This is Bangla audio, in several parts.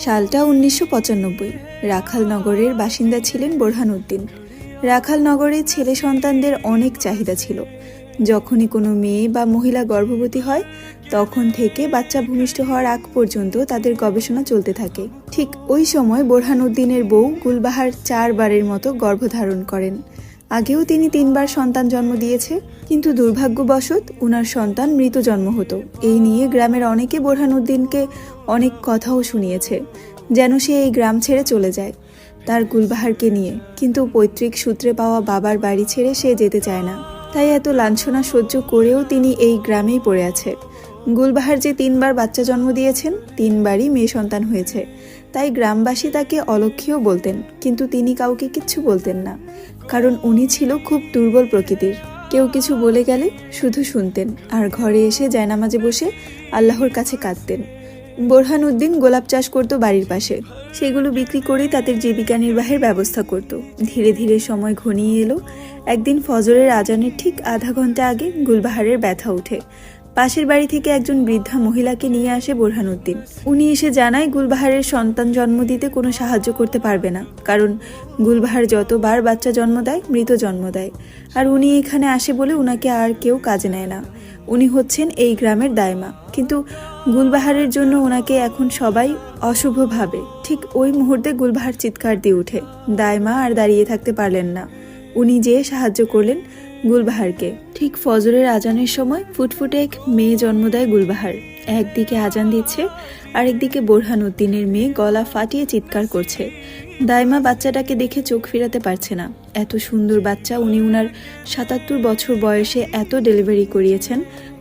সালটা 1995। রাখালনগরের বাসিন্দা ছিলেন বোরহানউদ্দিন। রাখালনগরে ছেলে সন্তানদের অনেক চাহিদা ছিল। যখনই কোনো মেয়ে বা মহিলা গর্ভবতী হয় তখন থেকে বাচ্চা ভূমিষ্ঠ হওয়ার আগ পর্যন্ত তাদের গবেষণা চলতে থাকে। ঠিক ওই সময় বোরহানউদ্দিনের বউ গুলবাহার 4 বারের মতো গর্ভধারণ করেন। আগেও তিনি 3 বার সন্তান জন্ম দিয়েছে, কিন্তু দুর্ভাগ্যবশত উনার সন্তান মৃত জন্ম হতো। এই নিয়ে গ্রামের অনেকে বোরহানউদ্দিনকে অনেক কথাও শুনিয়েছে, যেন সে এই গ্রাম ছেড়ে চলে যায় তার গুলবাহারকে নিয়ে। কিন্তু পৈতৃক সূত্রে পাওয়া বাবার বাড়ি ছেড়ে সে যেতে চায় না। তাই এত লাঞ্ছনা সহ্য করেও তিনি এই গ্রামেই পড়ে আছে। গুলবাহার যে 3 বার বাচ্চা জন্ম দিয়েছেন, 3 বারই মেয়ে সন্তান হয়েছে। তাই গ্রামবাসী তাকে অলক্ষ্যও বলতেন, কিন্তু তিনি কাউকে কিচ্ছু বলতেন না, কারণ উনি ছিল খুব দুর্বল প্রকৃতির। কেউ কিছু বলে গেলে শুধু শুনতেন আর ঘরে এসে জায়নামাজে বসে আল্লাহর কাছে কাঁদতেন। বোরহানউদ্দিন গোলাপ চাষ করত বাড়ির পাশে। সেগুলো বিক্রি করেই তাদের জীবিকা নির্বাহের ব্যবস্থা করত। ধীরে ধীরে সময় ঘনিয়ে এলো। একদিন ফজরের আজানের ঠিক আধা ঘন্টা আগে গুলবাহারের ব্যথা ওঠে। পাশের বাড়ি থেকে একজন বৃদ্ধা মহিলাকে নিয়ে আসে বোরহানউদ্দিন। উনি এসে জানায় গুলবাহারের সন্তান জন্ম দিতে কোনো সাহায্য করতে পারবে না, কারণ গুলবাহার যতবার বাচ্চা জন্ম দেয় মৃত জন্ম দেয়। আর উনি এখানে আসে বলে উনাকে আর কেউ কাজে নেয় না। উনি হচ্ছেন এই গ্রামের দায়মা, কিন্তু গুলবাহারের জন্য ওনাকে এখন সবাই অশুভ ভাবে। ঠিক ওই মুহূর্তে গুলবাহার চিৎকার দিয়ে উঠে। দায়মা আর দাঁড়িয়ে থাকতে পারলেন না, উনি যেয়ে সাহায্য করলেন গুলবাহারকে। ঠিক ফজরের আজানের সময় ফুটফুটে এক মেয়ে জন্ম দেয় গুলবাহার। একদিকে আজান দিচ্ছে, আরেকদিকে বোরহানউদ্দিনের মেয়ে গলা ফাটিয়ে চিৎকার করছে। দাইমা বাচ্চাটাকে দেখে চোখ ফিরাতে পারছে না। এত সুন্দর বাচ্চা উনি উনার 77 বছর বয়সে এত ডেলিভারি করিয়েছেন,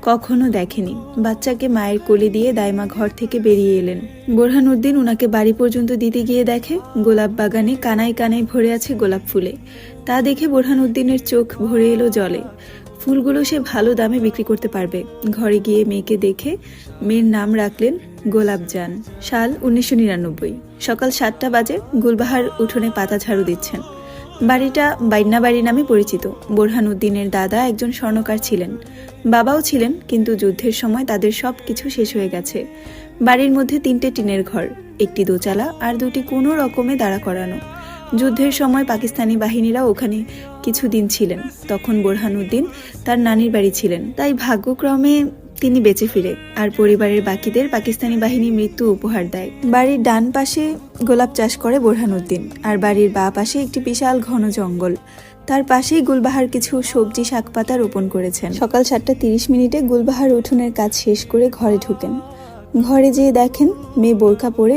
কখনো দেখেনি। বাচ্চাকে মায়ের কোলে দিয়ে দাইমা ঘর থেকে বেরিয়ে এলেন। বোরহানউদ্দিন উনাকে বাড়ি পর্যন্ত দিতে গিয়ে দেখে গোলাপ বাগানে কানায় কানায় ভরে আছে গোলাপ ফুলে। তা দেখে বোরহানউদ্দিনের চোখ ভরে এলো জলে। ফুলগুলো সে ভালো দামে বিক্রি করতে পারবে। ঘরে গিয়ে মেয়েকে দেখে মেয়ের নাম রাখলেন গোলাপজান। সাল 1999। সকাল 7টা বাজে। গুলবাহার উঠোনে পাতা ঝাড়ু দিচ্ছেন। বাড়িটা বাইন্না বাড়ি নামে পরিচিত। বোরহানউদ্দিনের দাদা একজন স্বর্ণকার ছিলেন, বাবাও ছিলেন, কিন্তু যুদ্ধের সময় তাদের সব কিছু শেষ হয়ে গেছে। বাড়ির মধ্যে 3টে টিনের ঘর, একটি দোচালা আর 2টি কোনো রকমে দাঁড়া করানো। যুদ্ধের সময় পাকিস্তানি বাহিনীরা ওখানে কিছুদিন ছিলেন। তখন বোরহানউদ্দিন তার নানির বাড়ি ছিলেন, তাই ভাগ্যক্রমে তিনি বেঁচে ফিরে আর পরিবারের বাকিদের পাকিস্তানি বাহিনী মৃত্যু উপহার দেয়। বাড়ির ডান পাশে গোলাপ চাষ করে বোরহানউদ্দিন, আর বাড়ির বাঁ পাশে একটি বিশাল ঘন জঙ্গল। তার পাশেই গুলবাহার কিছু সবজি শাকপাতা রোপণ করেছেন। সকাল 7:30 গুলবাহার উঠোনের কাজ শেষ করে ঘরে ঢুকেন। ঘরে যেয়ে দেখেন মেয়ে বোরকা পরে